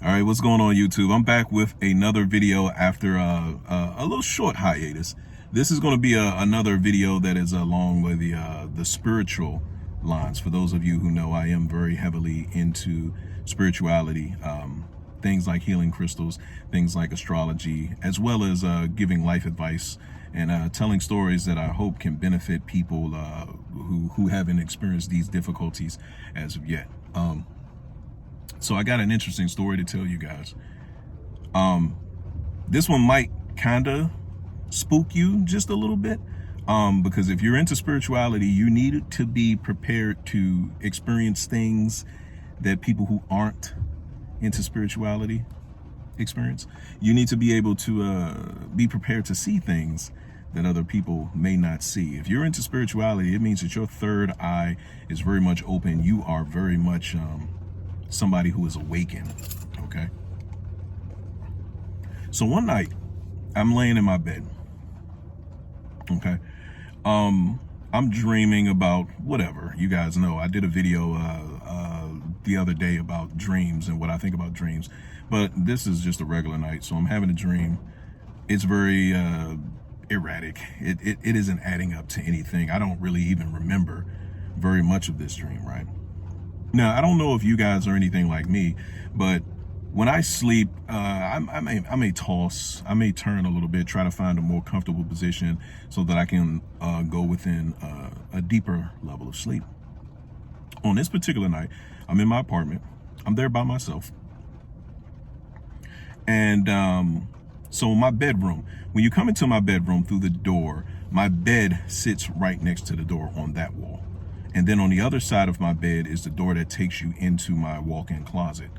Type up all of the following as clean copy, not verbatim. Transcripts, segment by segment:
All right, what's going on, YouTube? I'm back with another video after a little short hiatus. This is going to be another video that is along with the spiritual lines. For those of you who know, I am very heavily into spirituality, things like healing crystals, things like astrology, as well as giving life advice and telling stories that I hope can benefit people who haven't experienced these difficulties as of yet. So I got an interesting story to tell you guys. This one might kind of spook you just a little bit, because if you're into spirituality, you need to be prepared to experience things that people who aren't into spirituality experience. You need to be able to be prepared to see things that other people may not see. If you're into spirituality, it means that your third eye is very much open. You are very much somebody who is awakened. Okay, so one night I'm laying in my bed. Okay, I'm dreaming about whatever. You guys know I did a video the other day about dreams and what I think about dreams, but this is just a regular night. So I'm having a dream. It's very erratic. It isn't adding up to anything. I don't really even remember very much of this dream, right? Now, I don't know if you guys are anything like me, but when I sleep, I may toss, I may turn a little bit, try to find a more comfortable position so that I can go within a deeper level of sleep. On this particular night, I'm in my apartment. I'm there by myself. And so my bedroom, when you come into my bedroom through the door, my bed sits right next to the door on that wall. And then on the other side of my bed is the door that takes you into my walk-in closet.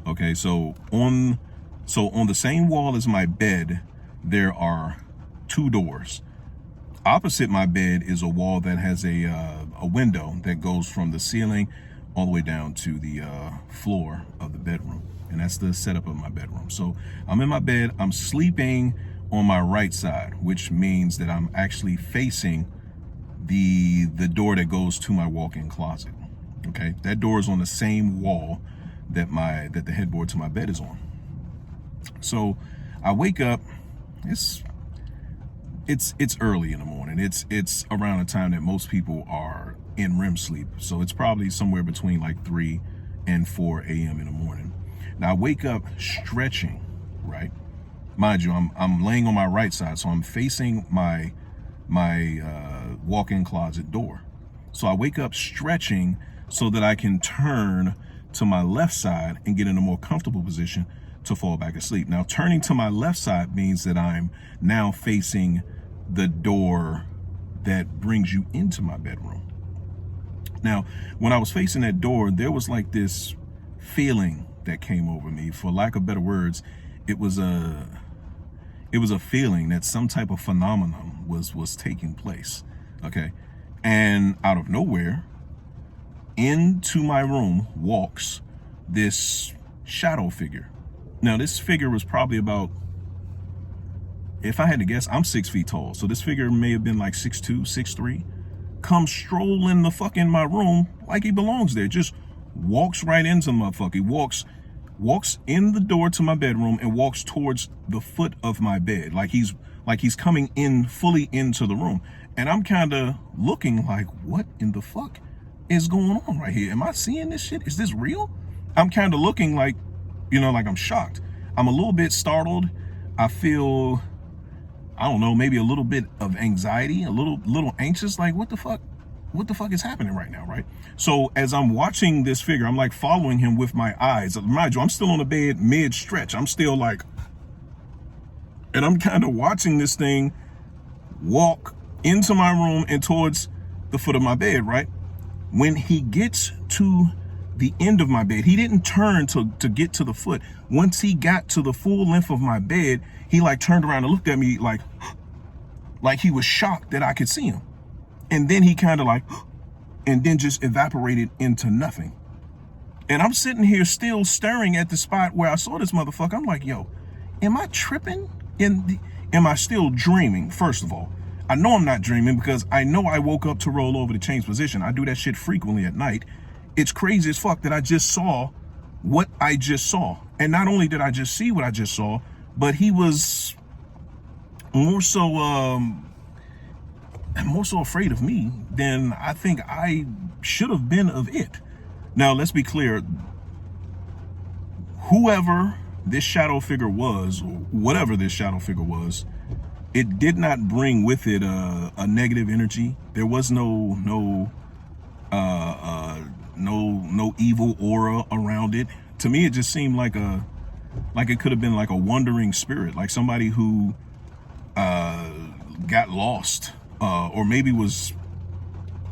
Okay, so on the same wall as my bed, there are two doors. Opposite my bed is a wall that has a window that goes from the ceiling all the way down to the floor of the bedroom. And that's the setup of my bedroom. So I'm in my bed, I'm sleeping on my right side, which means that I'm actually facing the door that goes to my walk-in closet. Okay, that door is on the same wall that the headboard to my bed is on. So I wake up. It's early in the morning. It's around the time that most people are in REM sleep. So it's probably somewhere between like 3 and 4 a.m. in the morning. Now I wake up stretching, right? Mind you, I'm laying on my right side, so I'm facing my walk-in closet door. So I wake up stretching so that I can turn to my left side and get in a more comfortable position to fall back asleep. Now, turning to my left side means that I'm now facing the door that brings you into my bedroom. Now, when I was facing that door, there was like this feeling that came over me. For lack of better words, it was a feeling that some type of phenomenon was taking place. Okay, and out of nowhere, into my room walks this shadow figure. Now, this figure was probably about, if I had to guess, I'm 6 feet tall, so this figure may have been like 6'2", 6'3". Comes strolling the fuck in my room like he belongs there. Just walks right into my motherfucker. He walks in the door to my bedroom and walks towards the foot of my bed, like he's coming in fully into the room. And I'm kind of looking like, what in the fuck is going on right here? Am I seeing this shit? Is this real? I'm kind of looking like, like I'm shocked. I'm a little bit startled. I feel, I don't know, maybe a little bit of anxiety, a little anxious, like what the fuck is happening right now, right? So as I'm watching this figure, I'm like following him with my eyes. Mind you, I'm still on the bed mid-stretch. I'm still like, and I'm kind of watching this thing walk into my room and towards the foot of my bed, right? When he gets to the end of my bed, he didn't turn to get to the foot. Once he got to the full length of my bed, he like turned around and looked at me like he was shocked that I could see him. And then he kind of like, and then just evaporated into nothing. And I'm sitting here still staring at the spot where I saw this motherfucker. I'm like, yo, am I tripping? Am I still dreaming? First of all, I know I'm not dreaming because I know I woke up to roll over to change position. I do that shit frequently at night. It's crazy as fuck that I just saw what I just saw. And not only did I just see what I just saw, but he was more so afraid of me than I think I should have been of it. Now, let's be clear. Whoever this shadow figure was, or whatever this shadow figure was, it did not bring with it a negative energy. There was no evil aura around it. To me, it just seemed like it could have been like a wandering spirit, like somebody who got lost, or maybe was,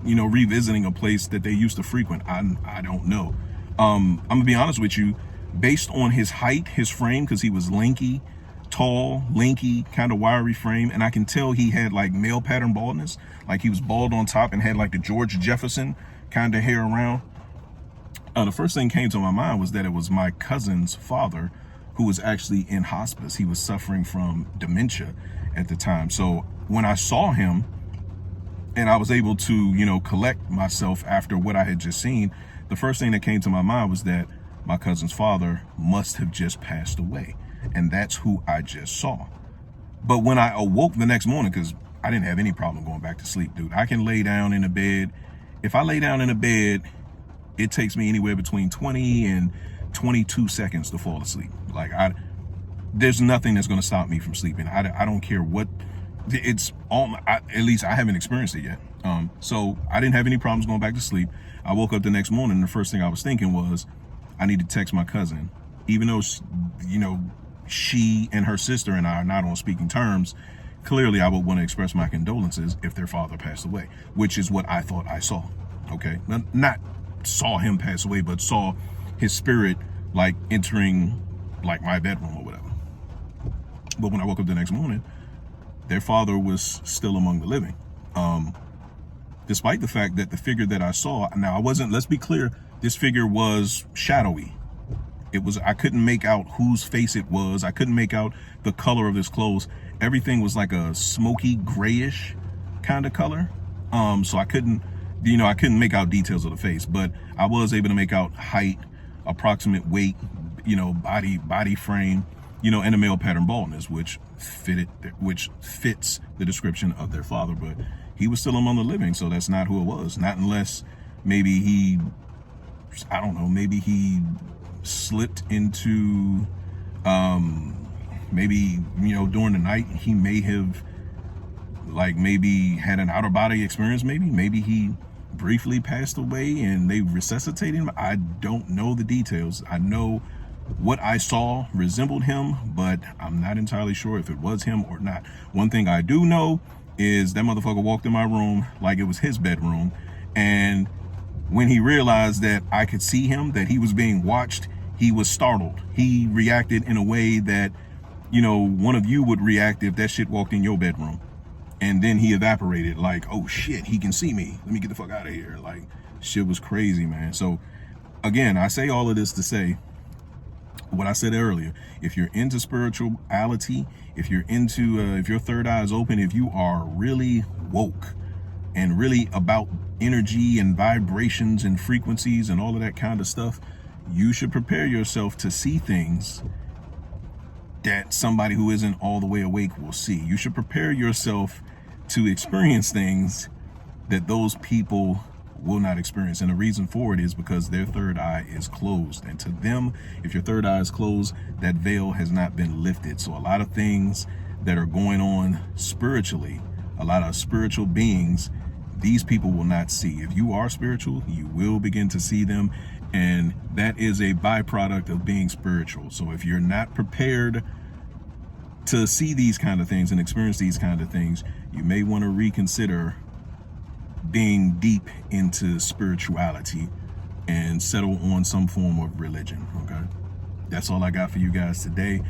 revisiting a place that they used to frequent. I don't know. I'm gonna be honest with you, based on his height, his frame, because he was tall, lanky, kind of wiry frame, and I can tell he had like male pattern baldness, like he was bald on top and had like the George Jefferson kind of hair around. The first thing came to my mind was that it was my cousin's father, who was actually in hospice. He was suffering from dementia at the time. So when I saw him and I was able to, collect myself after what I had just seen, the first thing that came to my mind was that my cousin's father must have just passed away. And that's who I just saw. But when I awoke the next morning, because I didn't have any problem going back to sleep, dude. I can lay down in a bed. If I lay down in a bed, it takes me anywhere between 20 and 22 seconds to fall asleep. Like, there's nothing that's going to stop me from sleeping. I don't care what. It's all, at least I haven't experienced it yet. So I didn't have any problems going back to sleep. I woke up the next morning, and the first thing I was thinking was, I need to text my cousin. Even though, she and her sister and I are not on speaking terms, clearly I would want to express my condolences if their father passed away, which is what I thought I saw. Okay? Not saw him pass away, but saw his spirit like entering like my bedroom or whatever. But when I woke up the next morning, their father was still among the living. Despite the fact that the figure that I saw, now let's be clear, this figure was shadowy. I couldn't make out whose face it was. I couldn't make out the color of his clothes. Everything was like a smoky grayish kind of color. So I couldn't make out details of the face, but I was able to make out height, approximate weight, body frame, and a male pattern baldness, which fits the description of their father. But he was still among the living, so that's not who it was. Not unless maybe he slipped into, during the night, he may have maybe had an outer body experience. Maybe he briefly passed away and they resuscitated him. I don't know the details. I know what I saw resembled him, but I'm not entirely sure if it was him or not. One thing I do know is that motherfucker walked in my room like it was his bedroom, and when he realized that I could see him, that he was being watched, he was startled. He reacted in a way that, one of you would react if that shit walked in your bedroom. And then he evaporated like, oh shit, he can see me. Let me get the fuck out of here. Like, shit was crazy, man. So again, I say all of this to say what I said earlier. If you're into spirituality, if you're into, if your third eye is open, if you are really woke and really about energy and vibrations and frequencies and all of that kind of stuff, you should prepare yourself to see things that somebody who isn't all the way awake will see. You should prepare yourself to experience things that those people will not experience. And the reason for it is because their third eye is closed. And to them, if your third eye is closed, that veil has not been lifted. So a lot of things that are going on spiritually, a lot of spiritual beings, these people will not see. If you are spiritual, you will begin to see them. And that is a byproduct of being spiritual. So if you're not prepared to see these kind of things and experience these kind of things, you may want to reconsider being deep into spirituality and settle on some form of religion. Okay, that's all I got for you guys today.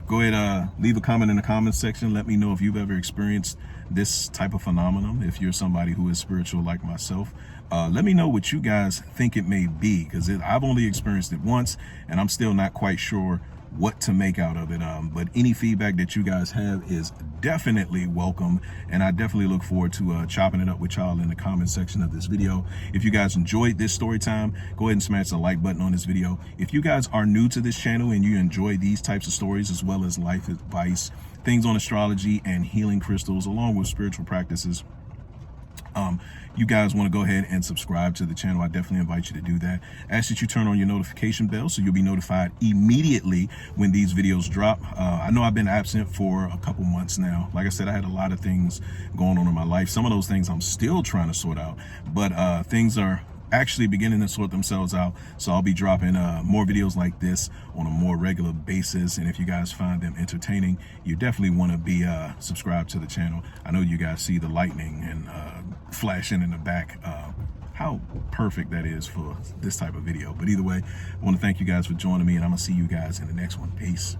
Go ahead, leave a comment in the comments section. Let me know if you've ever experienced this type of phenomenon. If you're somebody who is spiritual like myself, let me know what you guys think it may be, because I've only experienced it once and I'm still not quite sure what to make out of it. But any feedback that you guys have is definitely welcome, and I definitely look forward to chopping it up with y'all in the comment section of this video. If you guys enjoyed this story time, go ahead and smash the like button on this video. If you guys are new to this channel and you enjoy these types of stories as well as life advice, things on astrology and healing crystals along with spiritual practices, you guys want to go ahead and subscribe to the channel, I definitely invite you to do that. Ask that you turn on your notification bell so you'll be notified immediately when these videos drop. I know I've been absent for a couple months now. Like I said, I had a lot of things going on in my life. Some of those things I'm still trying to sort out, but things are actually beginning to sort themselves out. So I'll be dropping more videos like this on a more regular basis, and if you guys find them entertaining, you definitely want to be subscribed to the channel. I know you guys see the lightning and flashing in the back, how perfect that is for this type of video. But either way, I want to thank you guys for joining me, and I'm gonna see you guys in the next one. Peace.